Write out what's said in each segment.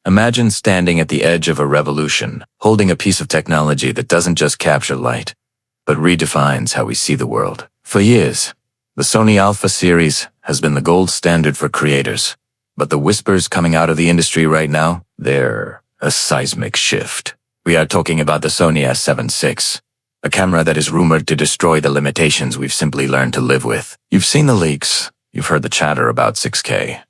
Imagine standing at the edge of a revolution, holding a piece of technology that doesn't just capture light, but redefines how we see the world. For years, the Sony Alpha series has been the gold standard for creators, but the whispers coming out of the industry right now, they're a seismic shift. We are talking about the Sony A7VI, a camera that is rumored to destroy the limitations we've simply learned to live with. You've seen the leaks, you've heard the chatter about 6K,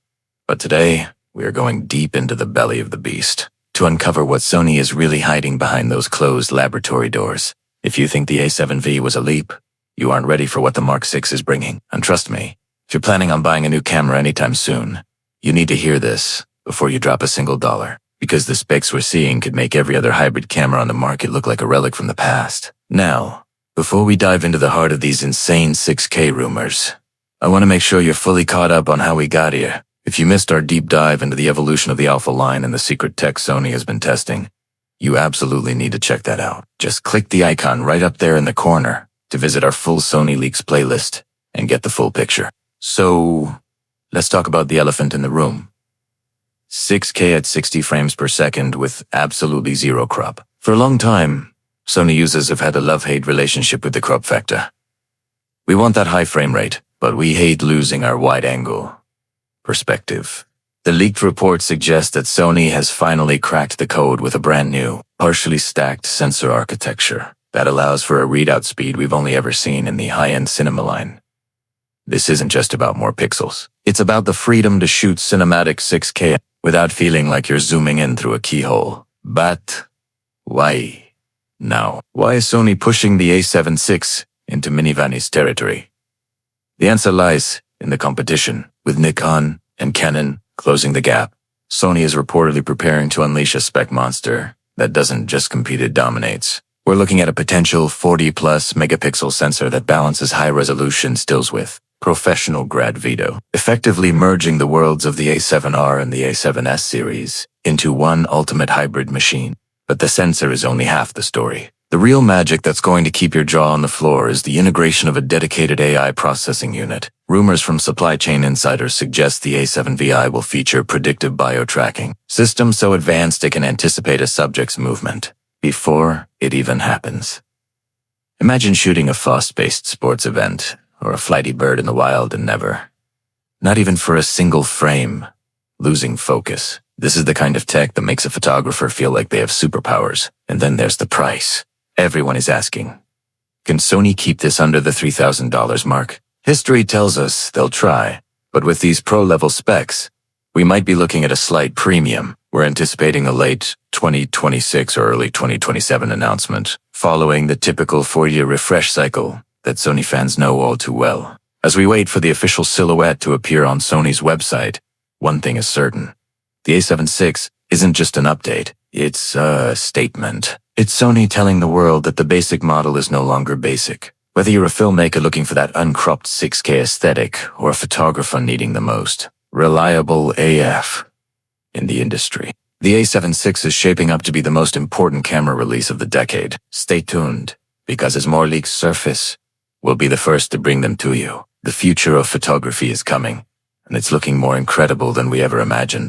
but today, we are going deep into the belly of the beast to uncover what Sony is really hiding behind those closed laboratory doors. If you think the A7V was a leap, you aren't ready for what the Mark VI is bringing. And trust me, if you're planning on buying a new camera anytime soon, you need to hear this before you drop a single dollar, because the specs we're seeing could make every other hybrid camera on the market look like a relic from the past. Now, before we dive into the heart of these insane 6K rumors, I want to make sure you're fully caught up on how we got here. If you missed our deep dive into the evolution of the Alpha line and the secret tech Sony has been testing, you absolutely need to check that out. Just click the icon right up there in the corner to visit our full Sony Leaks playlist and get the full picture. So, let's talk about the elephant in the room. 6K at 60 frames per second with absolutely zero crop. For a long time, Sony users have had a love-hate relationship with the crop factor. We want that high frame rate, but we hate losing our wide-angle perspective. The leaked report suggests that Sony has finally cracked the code with a brand new, partially stacked sensor architecture that allows for a readout speed we've only ever seen in the high-end cinema line. This isn't just about more pixels. It's about the freedom to shoot cinematic 6K without feeling like you're zooming in through a keyhole. But why now? Why is Sony pushing the A7VI into minivani's territory? The answer lies in the competition, with Nikon and Canon closing the gap. Sony is reportedly preparing to unleash a spec monster that doesn't just compete, it dominates. We're looking at a potential 40-plus megapixel sensor that balances high-resolution stills with professional grad video, effectively merging the worlds of the A7R and the A7S series into one ultimate hybrid machine. But the sensor is only half the story. The real magic that's going to keep your jaw on the floor is the integration of a dedicated AI processing unit. Rumors from supply chain insiders suggest the A7VI will feature predictive bio-tracking, systems so advanced it can anticipate a subject's movement before it even happens. Imagine shooting a fast-paced sports event or a flighty bird in the wild and never, not even for a single frame, losing focus. This is the kind of tech that makes a photographer feel like they have superpowers. And then there's the price. Everyone is asking, can Sony keep this under the $3,000 mark? History tells us they'll try, but with these pro-level specs, we might be looking at a slight premium. We're anticipating a late 2026 or early 2027 announcement, following the typical 4-year refresh cycle that Sony fans know all too well. As we wait for the official silhouette to appear on Sony's website, one thing is certain. The A7VI isn't just an update, it's a statement. It's Sony telling the world that the basic model is no longer basic. Whether you're a filmmaker looking for that uncropped 6K aesthetic or a photographer needing the most reliable AF in the industry, the A7VI is shaping up to be the most important camera release of the decade. Stay tuned, because as more leaks surface, we'll be the first to bring them to you. The future of photography is coming, and it's looking more incredible than we ever imagined.